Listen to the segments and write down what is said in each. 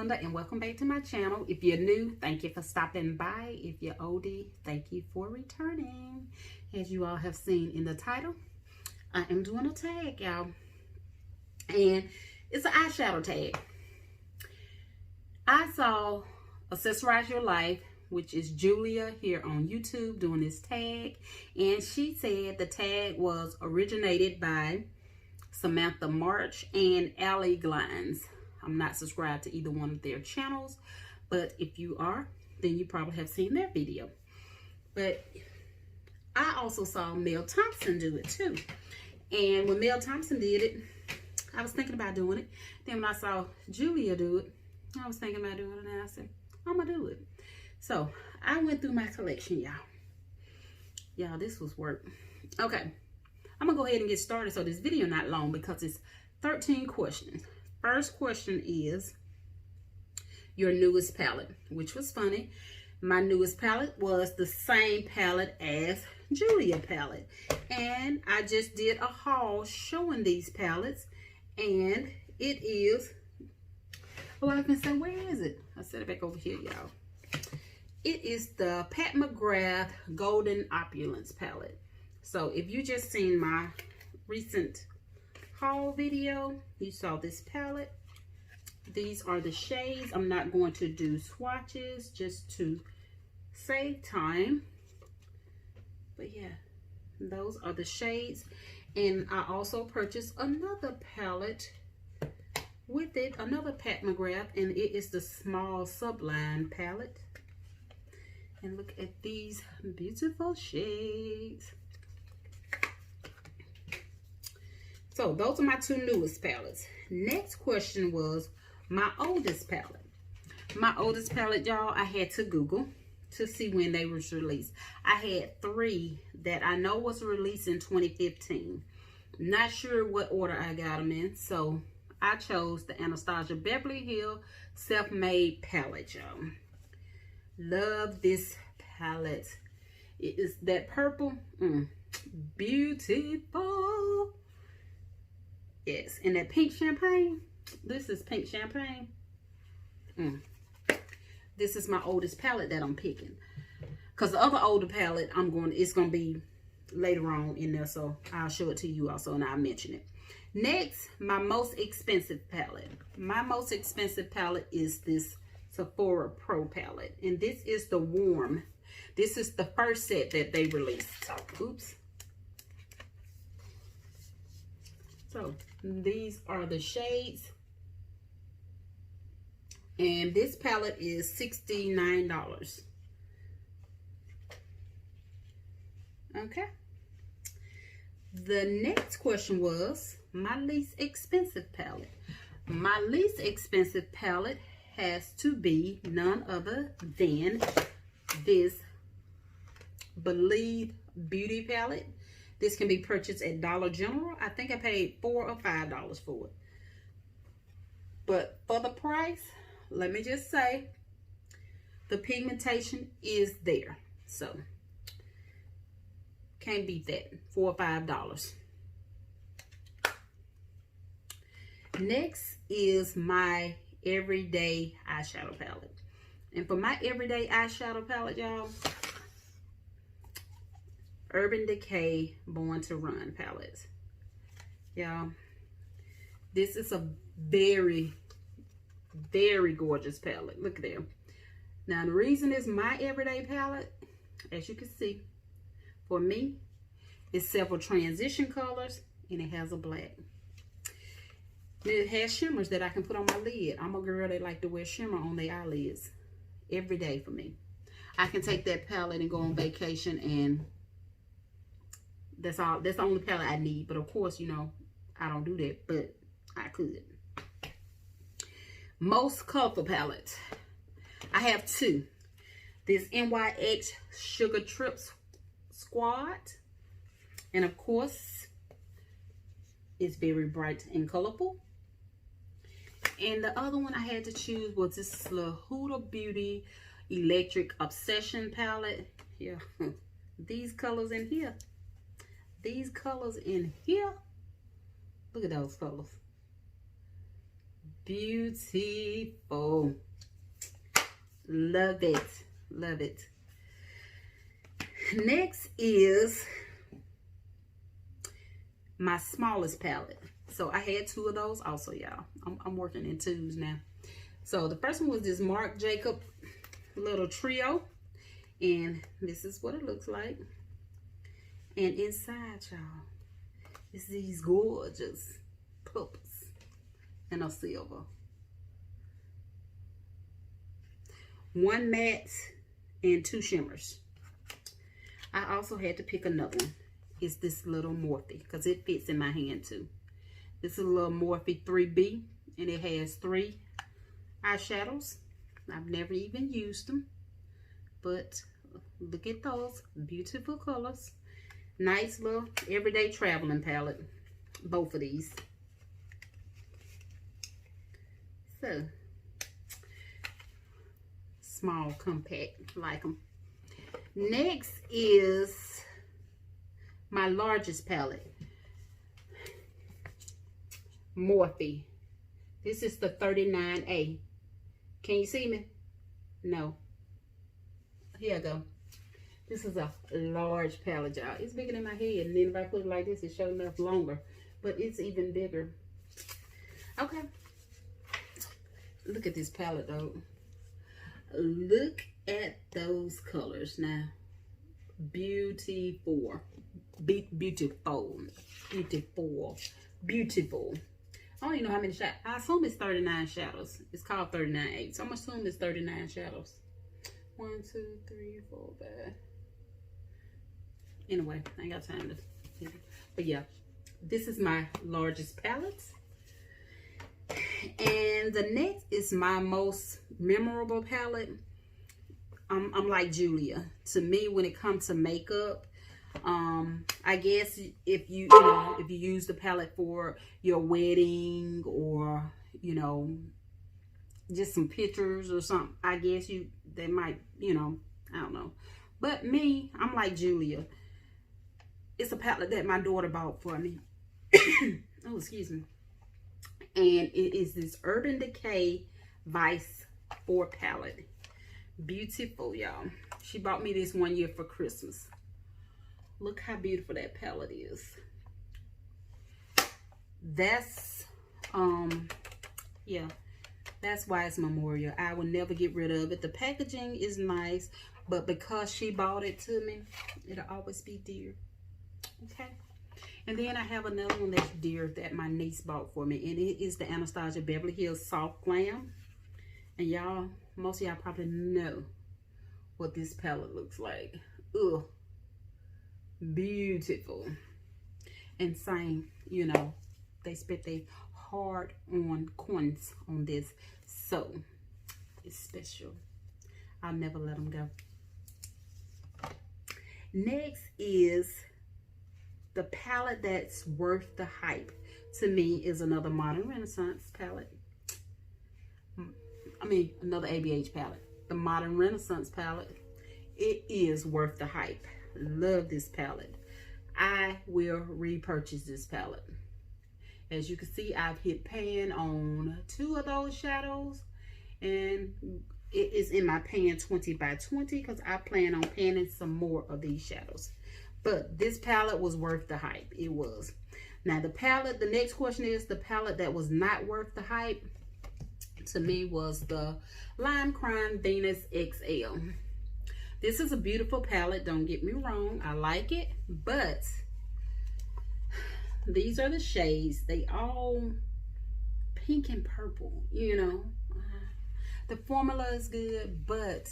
Linda, and welcome back to my channel. If you're new, thank you for stopping by. If you're oldie, thank you for returning. As you all have seen in the title, I am doing a tag, y'all, and it's an eyeshadow tag. I saw Accessorize Your Life, which is Julia here on YouTube, doing this tag, and she said the tag was originated by Samantha March and Allie Glines. I'm not subscribed to either one of their channels, but if you are, then you probably have seen their video. But I also saw Mel Thompson do it too. And when Mel Thompson did it, I was thinking about doing it. Then when I saw Julia do it, I was thinking about doing it, and I said, I'm gonna do it. So I went through my collection, y'all. Y'all, this was work. Okay, I'm gonna go ahead and get started so this video not long, because it's 13 questions. First question is your newest palette, which was funny. My newest palette was the same palette as Julia palette, and I just did a haul showing these palettes, and it is, oh, I can say, where is it? I set it back over here, y'all. It is the Pat McGrath Golden Opulence palette. So if you just seen my recent haul video, you saw this palette. These are the shades. I'm not going to do swatches just to save time, but yeah, those are the shades. And I also purchased another palette with it, another Pat McGrath, and it is the Small Subline palette. And look at these beautiful shades. So those are my two newest palettes. Next question was my oldest palette. My oldest palette, y'all, I had to Google to see when they was released. I had 3 that I know was released in 2015. Not sure what order I got them in, so I chose the Anastasia Beverly Hills Self-Made palette, y'all. Love this palette. It is that purple, beautiful. Yes, and that pink champagne. This is pink champagne. This is my oldest palette that I'm picking, because the other older palette it's gonna be later on in there, so I'll show it to you also and I'll mention it. Next, my most expensive palette. My most expensive palette is this Sephora Pro palette, and this is the Warm. This is the first set that they released. Oops. So these are the shades, and this palette is $69. Okay. The next question was my least expensive palette. My least expensive palette has to be none other than this Believe Beauty palette. This can be purchased at Dollar General. I think I paid $4 or $5 for it. But for the price, let me just say, the pigmentation is there. So, can't beat that. $4 or $5. Next is my everyday eyeshadow palette. And for my everyday eyeshadow palette, y'all, Urban Decay Born to Run palettes. Y'all, this is a very, very gorgeous palette. Look there. Now, the reason it's my everyday palette, as you can see, for me, it's several transition colors, and it has a black. It has shimmers that I can put on my lid. I'm a girl that like to wear shimmer on their eyelids every day for me. I can take that palette and go on vacation, and that's all. That's the only palette I need. But of course, you know, I don't do that, but I could. Most colorful palettes. I have 2. This NYX Sugar Trips Squad. And of course, it's very bright and colorful. And the other one I had to choose was this Huda Beauty Electric Obsession palette. Yeah, these colors in here. These colors in here. Look at those colors. Beautiful. Love it. Love it. Next is my smallest palette. So I had two of those also, y'all. I'm working in twos now. So the first one was this Marc Jacob little trio. And this is what it looks like. And inside, y'all, is these gorgeous purples and a silver. One matte and two shimmers. I also had to pick another one. It's this little Morphe because it fits in my hand too. This is a little Morphe 3B and it has 3 eyeshadows. I've never even used them, but look at those beautiful colors. Nice little everyday traveling palette, both of these. So small, compact, like them. Next is my largest palette, Morphe. This is the 39A. Can you see me? No. Here I go. This is a large palette, y'all. It's bigger than my head, and then if I put it like this, it's showing up longer, but it's even bigger. Okay. Look at this palette, though. Look at those colors now. Beautiful. Beautiful. Beautiful. Beautiful. I don't even know how many shadows. I assume it's 39 shadows. It's called 39A. So I'm assuming it's 39 shadows. 1, 2, 3, 4, 5. Anyway, I ain't got time to. But yeah, this is my largest palette. And the next is my most memorable palette. I'm like Julia. To me, when it comes to makeup, I guess if you use the palette for your wedding or just some pictures or something, I guess they might, I don't know. But me, I'm like Julia. It's a palette that my daughter bought for me. Oh, excuse me. And it is this Urban Decay Vice 4 palette. Beautiful, y'all. She bought me this one year for Christmas. Look how beautiful that palette is. That's yeah, that's why it's memorial. I will never get rid of it. The packaging is nice, but because she bought it to me, it'll always be dear. Okay. And then I have another one that's dear that my niece bought for me, and it is the Anastasia Beverly Hills Soft Glam. And y'all, most of y'all probably know what this palette looks like. Ugh. Beautiful. And same, they spent their hard-earned coins on this, so it's special. I'll never let them go. Next is the palette that's worth the hype. To me, is another Modern Renaissance palette. I mean, another ABH palette. The Modern Renaissance palette. It is worth the hype. Love this palette. I will repurchase this palette. As you can see, I've hit pan on 2 of those shadows, and it is in my pan 20 by 20 because I plan on panning some more of these shadows. But this palette was worth the hype. It was. Now the next question is the palette that was not worth the hype to me was the Lime Crime Venus XL. This is a beautiful palette, don't get me wrong. I like it, but these are the shades. They all pink and purple, The formula is good, but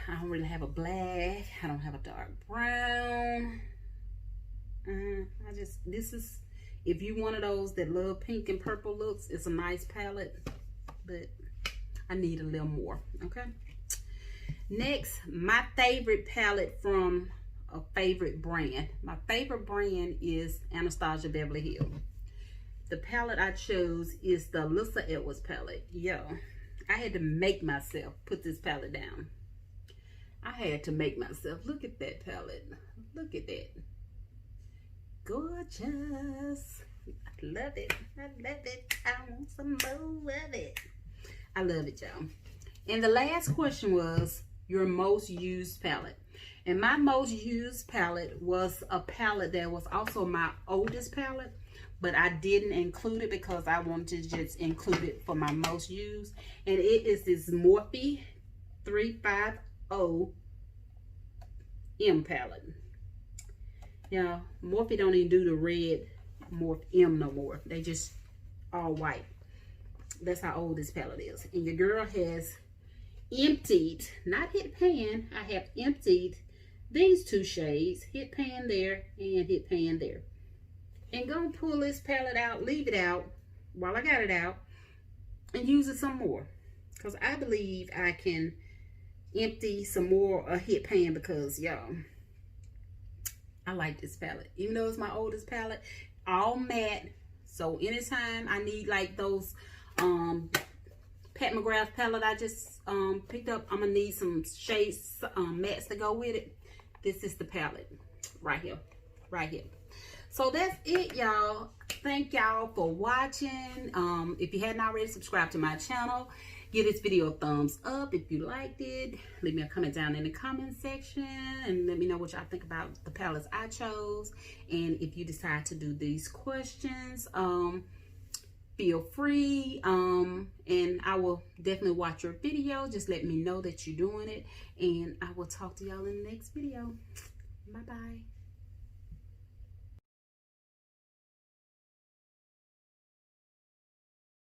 I don't really have a black. I don't have a dark brown. This is, if you one of those that love pink and purple looks, it's a nice palette, but I need a little more, okay? Next, my favorite palette from a favorite brand. My favorite brand is Anastasia Beverly Hills. The palette I chose is the Alyssa Edwards palette. Yo, I had to make myself put this palette down. I had to make myself. Look at that palette. Look at that. Gorgeous. I love it. I love it. I want some more of it. I love it, y'all. And the last question was your most used palette. And my most used palette was a palette that was also my oldest palette, but I didn't include it because I wanted to just include it for my most used. And it is this Morphe 350 M palette. Y'all, Morphe don't even do the red Morphe M no more. They just all white. That's how old this palette is. And your girl has emptied, not hit pan, I have emptied these two shades, hit pan there and hit pan there. And gonna pull this palette out, leave it out while I got it out, and use it some more. Because I believe I can empty some more or hit pan, because y'all, I like this palette. Even though it's my oldest palette, all matte. So anytime I need like those Pat McGrath palette I just picked up, I'm gonna need some shades, mattes to go with it. This is the palette right here, right here. So that's it, y'all. Thank y'all for watching. If you hadn't already, subscribe to my channel. Give this video a thumbs up if you liked it. Leave me a comment down in the comment section and let me know what y'all think about the palettes I chose. And if you decide to do these questions, feel free. And I will definitely watch your video. Just let me know that you're doing it. And I will talk to y'all in the next video. Bye-bye.